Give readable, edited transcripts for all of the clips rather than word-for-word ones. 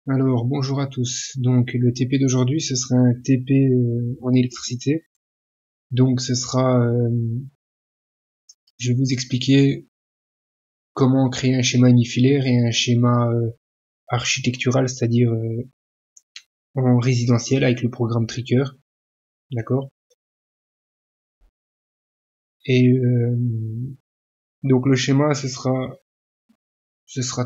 Alors, bonjour à tous. Donc, le TP d'aujourd'hui, ce sera un TP en électricité. Donc, je vais vous expliquer comment créer un schéma unifilaire et un schéma architectural, c'est-à-dire en résidentiel avec le programme Tricker, d'accord? Et donc, le schéma, ce sera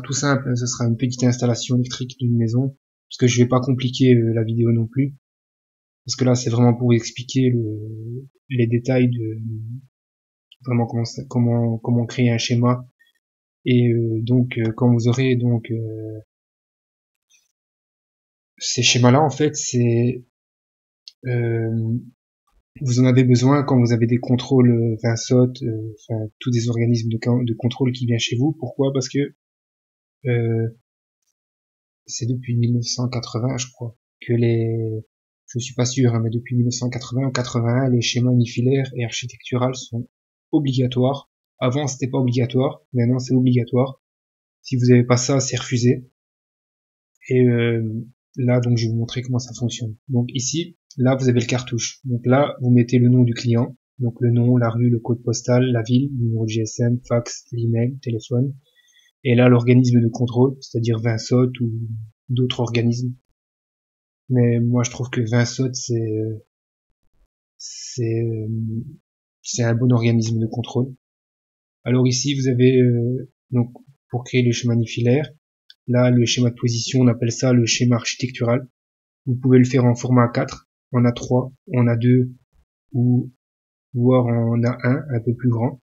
tout simple. Ce sera une petite installation électrique d'une maison, parce que je vais pas compliquer la vidéo non plus, parce que là, c'est vraiment pour vous expliquer les détails de vraiment comment créer un schéma. Et donc quand vous aurez donc ces schémas-là, en fait, euh, vous en avez besoin quand vous avez des contrôles VINSOT, enfin tous des organismes de contrôle qui viennent chez vous. Pourquoi? Parce que euh, c'est depuis 1980, je crois, je suis pas sûr, hein, mais depuis 1980 ou 81, les schémas unifilaires et architecturales sont obligatoires. Avant, c'était pas obligatoire, maintenant c'est obligatoire. Si vous avez pas ça, c'est refusé. Et là, donc, je vais vous montrer comment ça fonctionne. Donc ici, là, vous avez le cartouche. Donc là, vous mettez le nom du client. Donc le nom, la rue, le code postal, la ville, le numéro de GSM, fax, l'email, téléphone. Et là, l'organisme de contrôle, c'est-à-dire Vinsot ou d'autres organismes. Mais moi, je trouve que Vinsot, c'est, euh, c'est un bon organisme de contrôle. Alors ici, vous avez donc pour créer le schéma unifilaire. Là, le schéma de position, on appelle ça le schéma architectural. Vous pouvez le faire en format A4, en A3, en A2 ou voire en A1 un peu plus grand.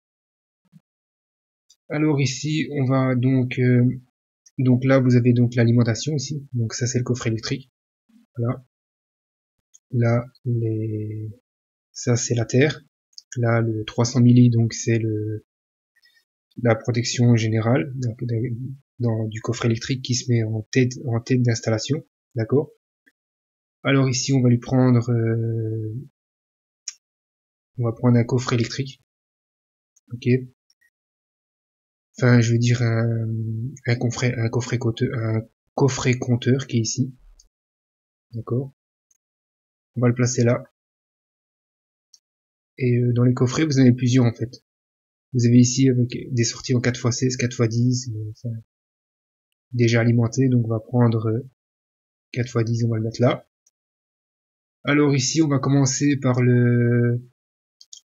Alors ici, on va donc là vous avez donc l'alimentation ici. Donc ça c'est le coffret électrique. Voilà. Là ça c'est la terre. Là le 300 milli donc c'est la protection générale du coffret électrique qui se met en tête d'installation. D'accord. Alors ici on va prendre un coffret électrique. Ok. Enfin, je veux dire un coffret compteur qui est ici, d'accord. On va le placer là. Et dans les coffrets, vous en avez plusieurs en fait. Vous avez ici avec des sorties en 4x16, 4x10, enfin, déjà alimenté, donc on va prendre 4x10, on va le mettre là. Alors ici, on va commencer par le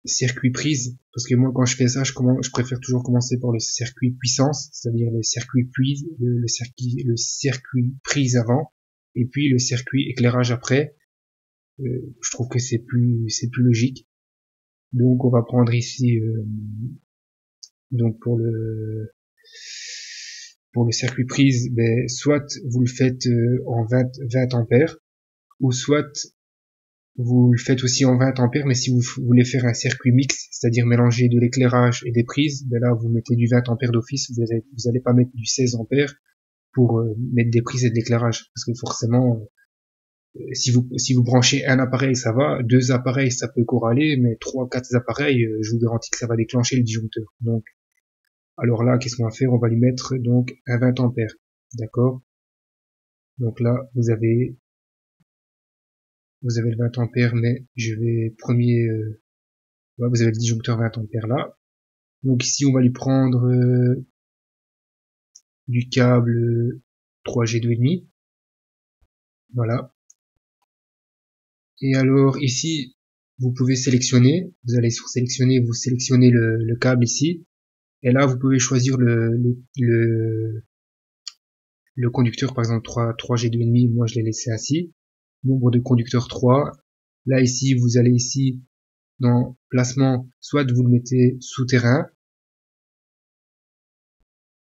circuit prise, parce que moi quand je fais ça, je préfère toujours commencer par le circuit puissance, c'est-à-dire le circuit prise, le circuit prise avant, et puis le circuit éclairage après. Je trouve que c'est plus logique. Donc on va prendre ici donc pour le circuit prise, ben, soit vous le faites en 20 ampères, ou soit vous le faites aussi en 20 ampères, mais si vous voulez faire un circuit mix, c'est-à-dire mélanger de l'éclairage et des prises, ben là vous mettez du 20 ampères d'office, vous allez pas mettre du 16 ampères pour mettre des prises et de l'éclairage, parce que forcément si vous branchez un appareil, ça va, deux appareils, ça peut corraler, mais trois, quatre appareils, je vous garantis que ça va déclencher le disjoncteur. Donc, alors là, qu'est-ce qu'on va faire? On va lui mettre donc un 20 ampères, d'accord? Donc là, vous avez le 20 ampères, mais je vais ouais, vous avez le disjoncteur 20 ampères là. Donc ici, on va lui prendre du câble 3G 2,5, voilà. Et alors ici, vous pouvez sélectionner, vous allez sur sélectionner, vous sélectionnez le câble ici. Et là, vous pouvez choisir le conducteur, par exemple 3G 2,5, moi je l'ai laissé ainsi. Nombre de conducteurs 3. Là, ici, vous allez ici, dans placement, soit vous le mettez souterrain,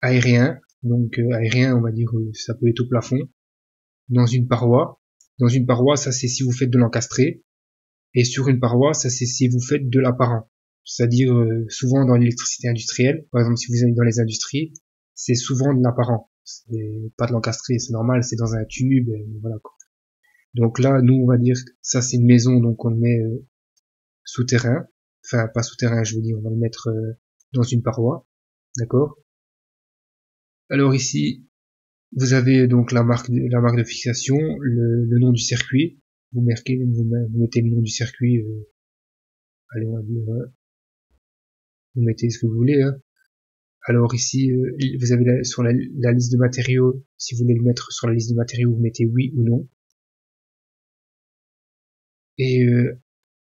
aérien, donc aérien, on va dire, ça peut être au plafond, dans une paroi. Dans une paroi, ça c'est si vous faites de l'encastré. Et sur une paroi, ça c'est si vous faites de l'apparent. C'est-à-dire, souvent dans l'électricité industrielle, par exemple si vous allez dans les industries, c'est souvent de l'apparent. C'est pas de l'encastré, c'est normal, c'est dans un tube, et voilà quoi. Donc là, nous on va dire que ça c'est une maison, donc on le met souterrain. Enfin, pas souterrain, je veux dire, on va le mettre dans une paroi, d'accord. Alors ici, Vous avez donc la marque de fixation, le nom du circuit. Vous mettez le nom du circuit. Allez, on va dire, vous mettez ce que vous voulez. Hein. Alors ici, vous avez sur la liste de matériaux. Si vous voulez le mettre sur la liste de matériaux, vous mettez oui ou non. Et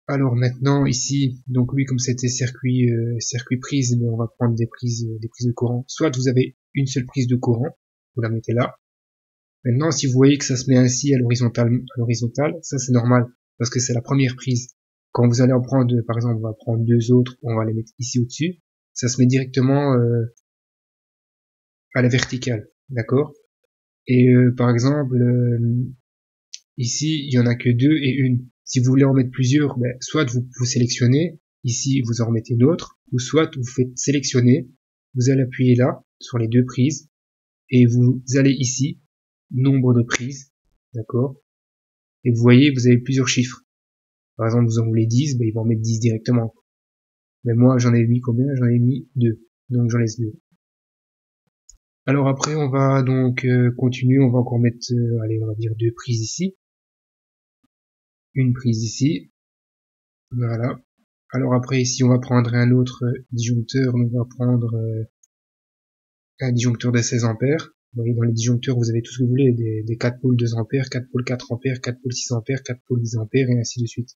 alors maintenant ici, donc lui comme c'était circuit prise, mais on va prendre des prises de courant. Soit vous avez une seule prise de courant, vous la mettez là. Maintenant, si vous voyez que ça se met ainsi à l'horizontale, ça c'est normal parce que c'est la première prise. Quand vous allez en prendre, par exemple, on va prendre deux autres, on va les mettre ici au-dessus. Ça se met directement à la verticale, d'accord? Et par exemple, ici, il y en a que deux et une. Si vous voulez en mettre plusieurs, ben, soit vous sélectionnez, ici vous en remettez d'autres, ou soit vous faites sélectionner, vous allez appuyer là, sur les deux prises, et vous allez ici, nombre de prises, d'accord? Et vous voyez, vous avez plusieurs chiffres. Par exemple, vous en voulez 10, ben, il va en mettre 10 directement. Mais moi, j'en ai mis combien? J'en ai mis 2. Donc j'en laisse 2. Alors après, on va donc continuer, on va encore mettre, allez, on va dire deux prises ici. Une prise ici. Voilà. Alors après, ici, on va prendre un autre disjoncteur. On va prendre un disjoncteur de 16 ampères. Vous voyez, dans les disjoncteurs, vous avez tout ce que vous voulez. Des 4 pôles 2 ampères, 4 pôles 4 ampères, 4 pôles 6 ampères, 4 pôles 10 ampères, et ainsi de suite.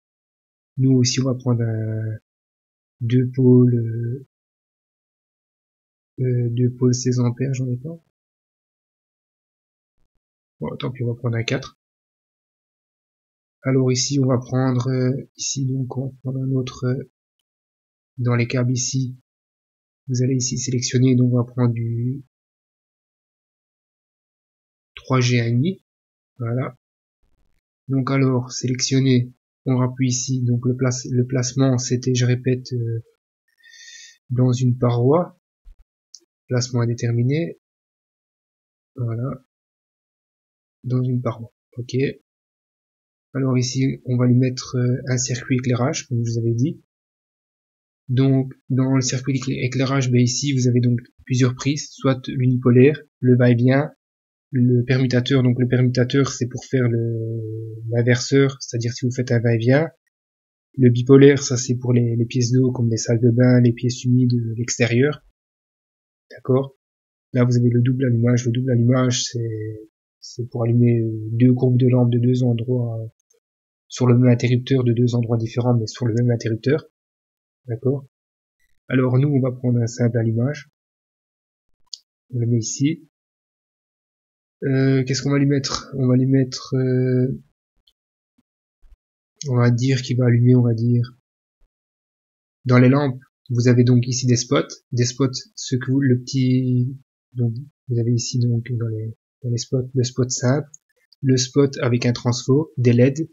Nous aussi, on va prendre deux pôles 16 ampères, j'en ai pas. Bon, tant pis, on va prendre un 4. Alors ici, on va prendre, ici, donc, on va prendre un autre, dans les câbles ici. Vous allez ici sélectionner, donc on va prendre du 3G 1,5. Voilà. Donc alors, sélectionner, on rappuie ici, donc le placement, c'était, je répète, dans une paroi. Placement indéterminé. Voilà. Dans une paroi. Ok. Alors ici, on va lui mettre un circuit éclairage, comme je vous avais dit. Donc, dans le circuit éclairage, ben ici, vous avez donc plusieurs prises, soit l'unipolaire, le va-et-vient, le permutateur. Donc, le permutateur, c'est pour faire l'inverseur, c'est-à-dire si vous faites un va-et-vient. Le bipolaire, ça c'est pour les pièces d'eau, comme les salles de bain, les pièces humides, l'extérieur. D'accord? Là, vous avez le double allumage. Le double allumage, c'est pour allumer deux groupes de lampes de deux endroits, sur le même interrupteur, de deux endroits différents, mais sur le même interrupteur. D'accord? Alors nous, on va prendre un simple allumage. On le met ici. Qu'est-ce qu'on va lui mettre? On va lui mettre, on va dire qu'il va allumer, on va dire. Dans les lampes, vous avez donc ici des spots, ce que vous, le petit, donc vous avez ici donc dans les spots, le spot simple, le spot avec un transfo, des LED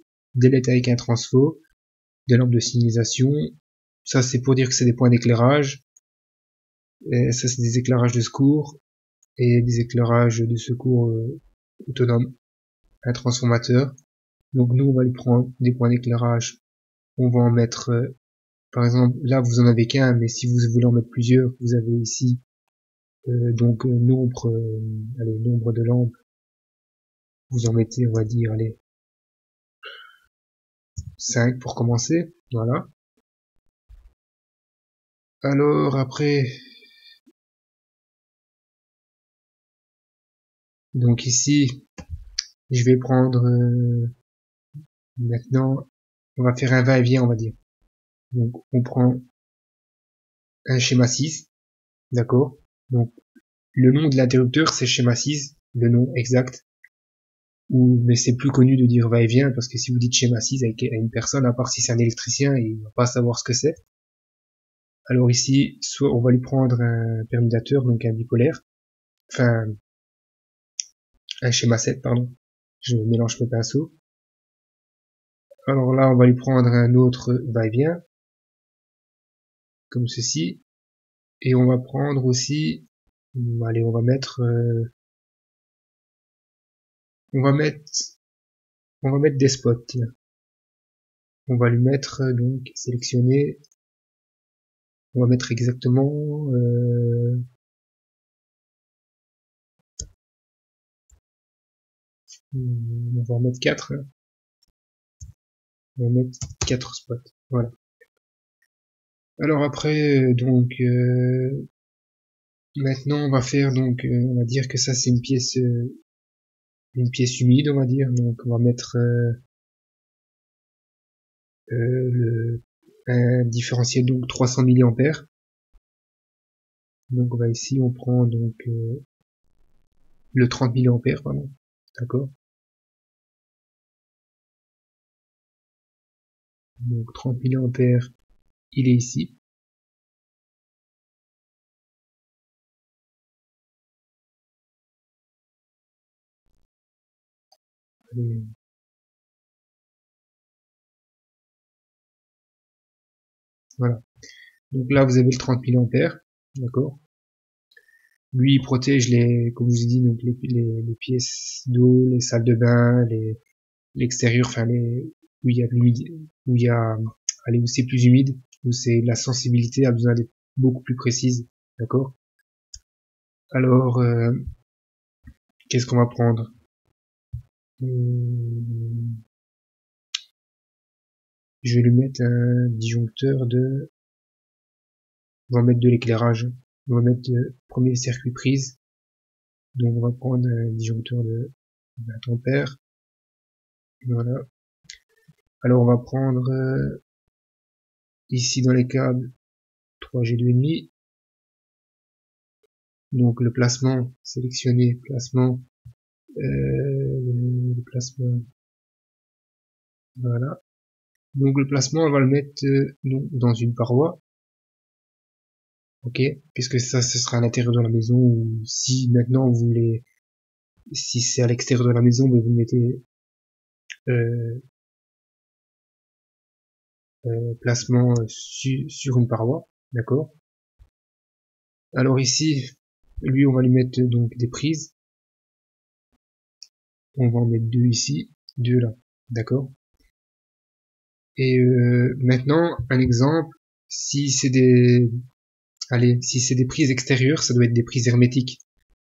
avec un transfo, des lampes de signalisation. Ça c'est pour dire que c'est des points d'éclairage. Ça c'est des éclairages de secours et des éclairages de secours autonomes. Un transformateur. Donc nous on va lui prendre des points d'éclairage. On va en mettre, par exemple là vous en avez qu'un, mais si vous voulez en mettre plusieurs, vous avez ici donc nombre de lampes. Vous en mettez, on va dire, allez, 5 pour commencer. Voilà. Alors après, donc ici, je vais prendre maintenant, on va faire un va-et-vient, on va dire. Donc on prend un schéma 6, d'accord. Donc le nom de l'interrupteur c'est schéma 6, le nom exact. Mais c'est plus connu de dire va-et-vient parce que si vous dites schéma 6 à une personne, à part si c'est un électricien, il va pas savoir ce que c'est. Alors ici, soit on va lui prendre un permutateur, donc un bipolaire, enfin un schéma 7, pardon. Je mélange mes pinceaux. Alors là, on va lui prendre un autre va-et-vient, comme ceci. Et on va prendre aussi, allez, on va mettre des spots. Tiens. On va lui mettre donc sélectionner. On va mettre exactement On va en mettre 4. Hein. On va mettre 4 spots. Voilà. Alors après, donc, maintenant on va faire, donc, on va dire que ça c'est une pièce humide, on va dire. Donc on va mettre un différentiel, donc 300 mA. Donc on va ici, on prend donc le 30 mA, pardon. D'accord. Donc 30 mA, il est ici. Allez. Voilà. Donc là, vous avez le 30 mA, d'accord. Lui, il protège comme je vous ai dit, donc les pièces d'eau, les salles de bain, l'extérieur, enfin où il y a où il y a, allez, où c'est plus humide, où c'est la sensibilité a besoin d'être beaucoup plus précise, d'accord. Alors, qu'est-ce qu'on va prendre? Je vais lui mettre un disjoncteur on va mettre de l'éclairage, on va mettre premier circuit prise, donc on va prendre un disjoncteur de 20 ampères, voilà. Alors on va prendre ici dans les câbles 3G2,5, donc le placement, sélectionner placement, le placement, voilà. Donc le placement, on va le mettre dans une paroi, ok, puisque ça ce sera à l'intérieur de la maison, ou si maintenant vous voulez, si c'est à l'extérieur de la maison, ben, vous mettez euh, placement sur une paroi, d'accord. Alors ici, lui on va lui mettre donc des prises, on va en mettre 2 ici, 2 là, d'accord. Et maintenant un exemple, si c'est des, allez, si c'est des prises extérieures, ça doit être des prises hermétiques.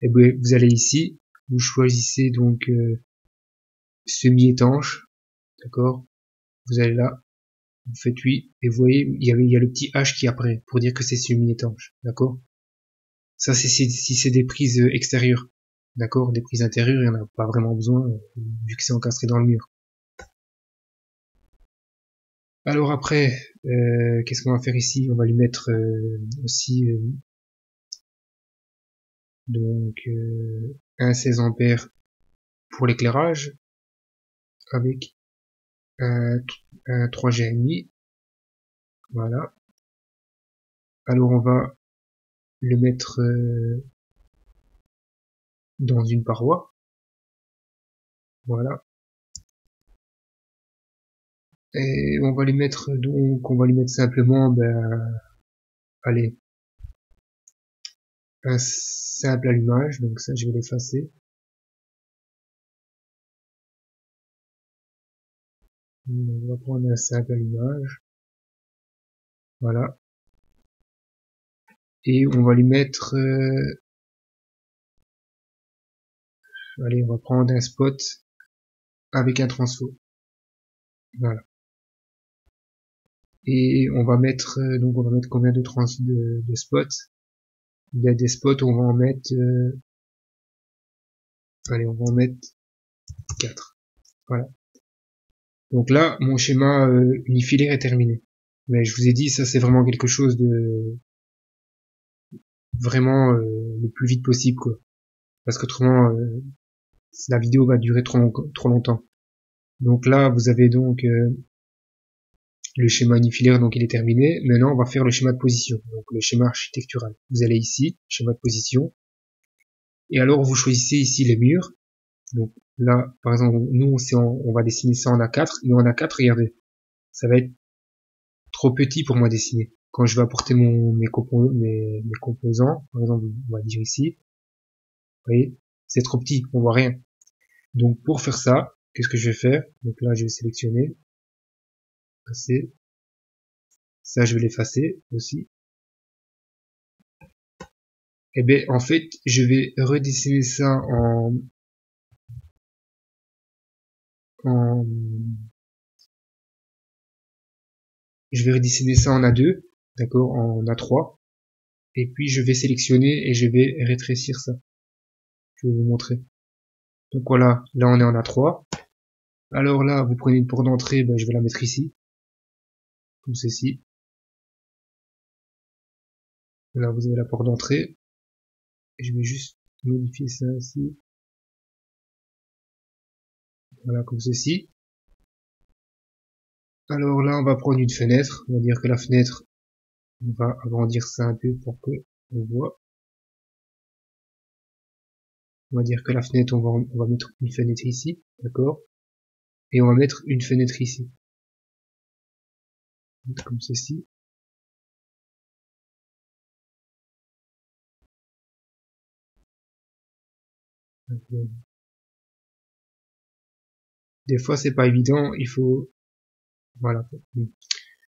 Et bien, vous allez ici, vous choisissez donc semi-étanche, d'accord. Vous allez là, vous faites oui, et vous voyez, il y a le petit H qui apparaît pour dire que c'est semi-étanche, d'accord. Ça, c'est si c'est des prises extérieures, d'accord. Des prises intérieures, il n'y en a pas vraiment besoin, vu que c'est encastré dans le mur. Alors après, qu'est-ce qu'on va faire ici? On va lui mettre aussi donc un 16 ampères pour l'éclairage avec un 3G1,5. Voilà. Alors on va le mettre dans une paroi. Voilà. Et on va lui mettre donc, on va lui mettre simplement, ben, allez, un simple allumage. Donc ça, je vais l'effacer. On va prendre un simple allumage. Voilà. Et on va lui mettre, allez, on va prendre un spot avec un transfo. Voilà. Et on va mettre, donc on va mettre combien de spots? Il y a des spots, on va en mettre, allez, on va en mettre 4. Voilà. Donc là, mon schéma unifilaire est terminé. Mais je vous ai dit, ça c'est vraiment quelque chose de vraiment le plus vite possible, quoi. Parce qu'autrement, la vidéo va durer trop longtemps. Donc là, vous avez donc le schéma unifilaire, donc il est terminé. Maintenant, on va faire le schéma de position, donc le schéma architectural. Vous allez ici, schéma de position, et alors vous choisissez ici les murs. Donc là, par exemple, nous, on va dessiner ça en A4, et en A4, regardez, ça va être trop petit pour moi dessiner. Quand je vais apporter mes composants, par exemple, on va dire ici, vous voyez, c'est trop petit, on voit rien. Donc pour faire ça, qu'est-ce que je vais faire? Donc là, je vais sélectionner, passer, ça je vais l'effacer aussi. Et bien en fait, je vais redessiner ça en, je vais redessiner ça en A2, d'accord, en A3, et puis je vais sélectionner et je vais rétrécir ça. Je vais vous montrer. Donc voilà, là on est en A3. Alors là, vous prenez une porte d'entrée, ben, je vais la mettre ici, comme ceci. Là, vous avez la porte d'entrée. Et je vais juste modifier ça ici. Voilà, comme ceci. Alors là, on va prendre une fenêtre. On va dire que la fenêtre, on va agrandir ça un peu pour que on voit. On va dire que la fenêtre, on va mettre une fenêtre ici, d'accord? Et on va mettre une fenêtre ici, comme ceci. Des fois, c'est pas évident, il faut, voilà.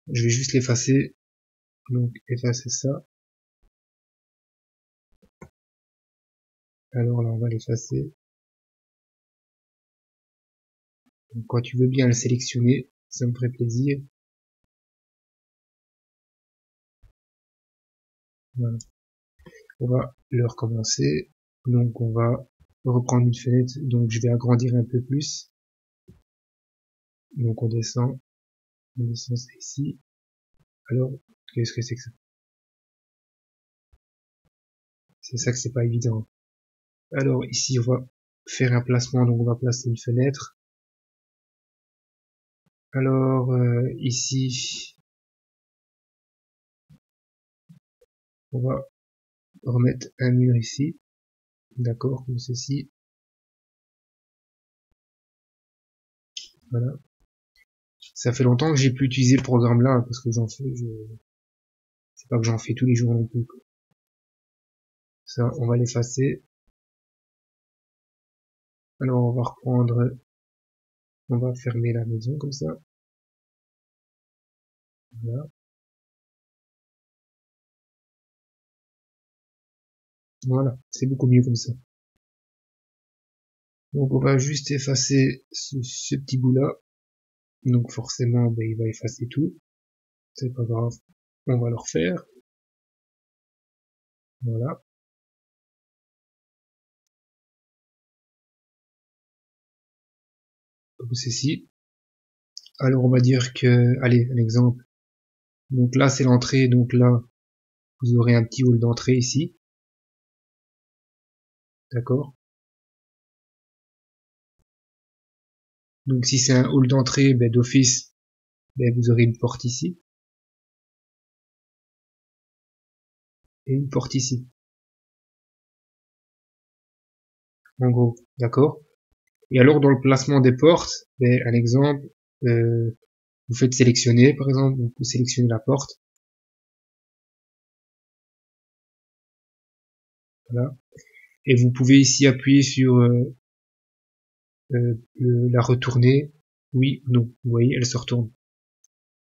Je vais juste l'effacer. Donc, effacer ça. Alors là, on va l'effacer. Donc, quand tu veux bien le sélectionner, ça me ferait plaisir. Voilà. On va le recommencer. Donc, on va reprendre une fenêtre. Donc, je vais agrandir un peu plus. Donc, on descend ça ici. Alors, qu'est-ce que c'est que ça? C'est ça que c'est pas évident. Alors, ici, on va faire un placement. Donc, on va placer une fenêtre. Alors, ici, on va remettre un mur ici. D'accord, comme ceci. Voilà. Ça fait longtemps que j'ai pu utiliser le programme là, parce que j'en fais, c'est pas que j'en fais tous les jours non plus, quoi. Ça, on va l'effacer. Alors, on va reprendre, on va fermer la maison comme ça. Voilà. Voilà, c'est beaucoup mieux comme ça. Donc on va juste effacer ce petit bout là. Donc forcément, ben, il va effacer tout. C'est pas grave. On va le refaire. Voilà. Comme ceci. Alors on va dire que, allez, un exemple. Donc là c'est l'entrée. Donc là, vous aurez un petit hall d'entrée ici. D'accord. Donc si c'est un hall d'entrée, ben, d'office, ben, vous aurez une porte ici. Et une porte ici. En gros. D'accord. Et alors dans le placement des portes, ben, un exemple, vous faites sélectionner, par exemple, vous sélectionnez la porte. Voilà. Et vous pouvez ici appuyer sur la retourner, oui ou non. Vous voyez, elle se retourne.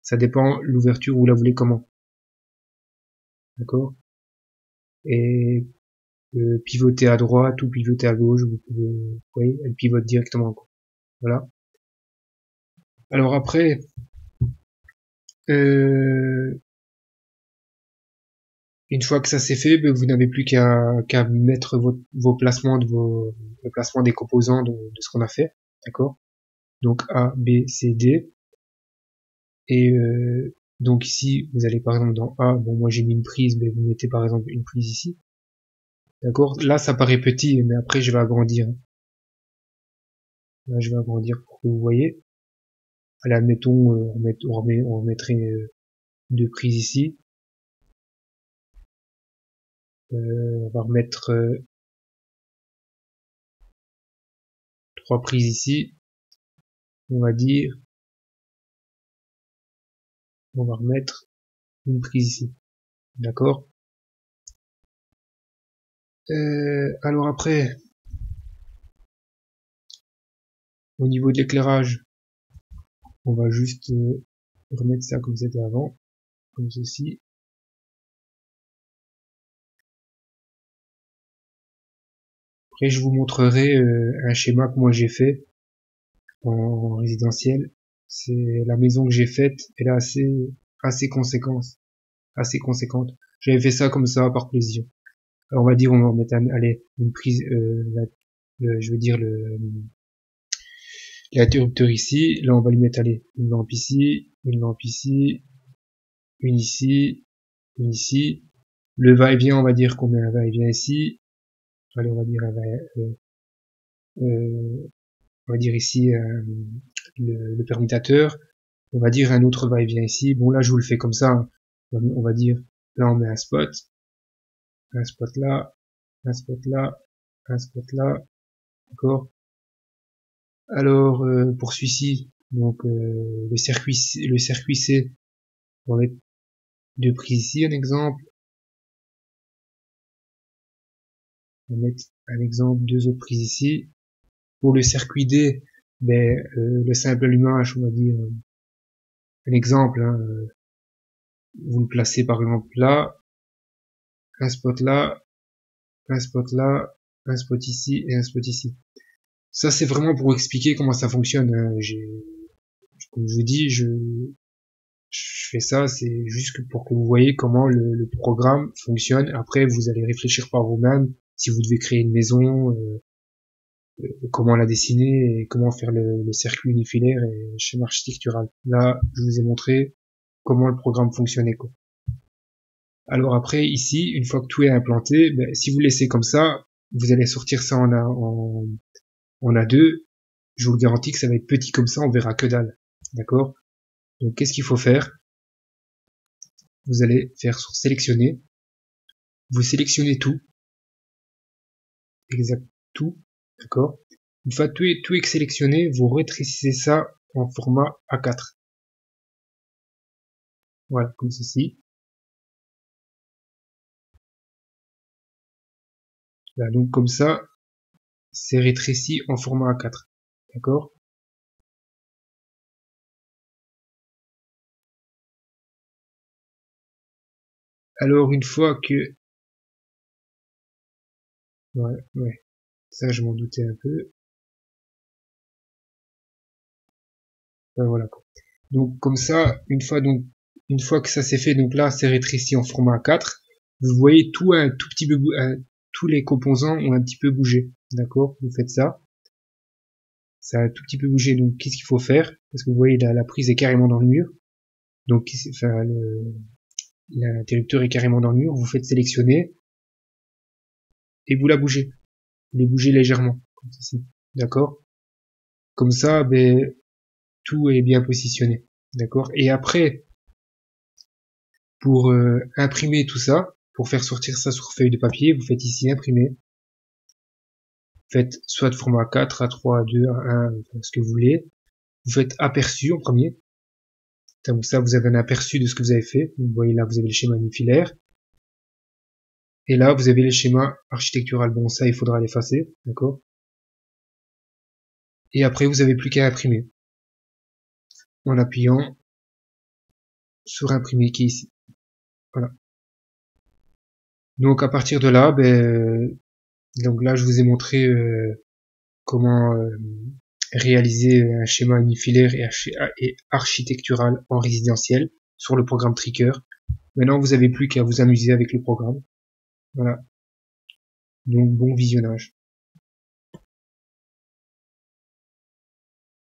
Ça dépend l'ouverture, vous la voulez comment. D'accord. Et pivoter à droite ou pivoter à gauche, vous voyez, elle pivote directement, quoi. Voilà. Alors après, euh, une fois que ça c'est fait, ben, vous n'avez plus qu'à mettre vos placements le placement des composants de ce qu'on a fait. D'accord. Donc A, B, C, D. Et donc ici, vous allez par exemple dans A, bon moi j'ai mis une prise, mais vous mettez par exemple une prise ici. D'accord. Là ça paraît petit, mais après je vais agrandir. Là je vais agrandir pour que vous voyez. Allez, admettons, on mettrait deux prises ici. On va remettre trois prises ici. On va dire, on va remettre une prise ici. D'accord. Alors après, au niveau de l'éclairage, on va juste remettre ça comme c'était avant, comme ceci. Après, je vous montrerai un schéma que moi j'ai fait en résidentiel. C'est la maison que j'ai faite, elle est assez conséquente. J'avais fait ça comme ça par plaisir. Alors on va dire on va mettre allez une prise, je veux dire l'interrupteur ici. Là on va lui mettre allez une lampe ici, une lampe ici, une ici, une ici. Le va-et-vient on va dire qu'on met un va-et-vient ici. Allez on va dire on va dire ici le permutateur. On va dire un autre va-et-vient ici. Bon là je vous le fais comme ça. Hein. On va dire là on met un spot là, un spot là, un spot là, d'accord. Alors pour celui-ci, donc le circuit C, on va mettre deux prises ici, un exemple. On va mettre un exemple, deux autres prises ici. Pour le circuit D, ben le simple allumage, on va dire un exemple. Hein, vous le placez par exemple là, un spot là, un spot là, un spot ici et un spot ici. Ça c'est vraiment pour expliquer comment ça fonctionne. Hein. Comme je vous dis, je fais ça, c'est juste pour que vous voyez comment le programme fonctionne. Après, vous allez réfléchir par vous-même si vous devez créer une maison, comment la dessiner et comment faire le circuit unifilaire et le schéma architectural. Là, je vous ai montré comment le programme fonctionnait, quoi. Alors après, ici, une fois que tout est implanté, ben, si vous laissez comme ça, vous allez sortir ça en A2. Je vous le garantis que ça va être petit comme ça, on verra que dalle. D'accord? Donc, qu'est-ce qu'il faut faire? Vous allez faire sur sélectionner. Vous sélectionnez tout. Exact, tout. D'accord? Une fois tout est sélectionné, vous rétrécissez ça en format A4. Voilà, comme ceci. Là, donc comme ça, c'est rétréci en format A4. D'accord? Alors une fois que... Ouais, ça je m'en doutais un peu. Ben, voilà. Donc comme ça, une fois que ça c'est fait, donc là c'est rétréci en format A4. Vous voyez tout un tout petit peu, tous les composants ont un petit peu bougé. D'accord? Vous faites ça. Ça a un tout petit peu bougé. Donc qu'est-ce qu'il faut faire? Parce que vous voyez la prise est carrément dans le mur. Donc enfin, l'interrupteur est carrément dans le mur. Vous faites sélectionner et vous la bougez. Vous les bougez légèrement, comme ceci. D'accord? Comme ça, ben, tout est bien positionné. D'accord? Et après, pour imprimer tout ça, pour faire sortir ça sur feuille de papier, vous faites ici imprimer. Faites soit de format 4, A3, A2, A1, ce que vous voulez. Vous faites aperçu en premier. Comme ça, vous avez un aperçu de ce que vous avez fait. Vous voyez là, vous avez le schéma unifilaire. Et là, vous avez le schéma architectural. Bon, ça, il faudra l'effacer. D'accord? Et après, vous avez plus qu'à imprimer. En appuyant sur imprimer qui est ici. Voilà. Donc à partir de là, ben, donc là je vous ai montré comment réaliser un schéma unifilaire et architectural en résidentiel sur le programme Tricker. Maintenant vous avez plus qu'à vous amuser avec le programme. Voilà. Donc bon visionnage.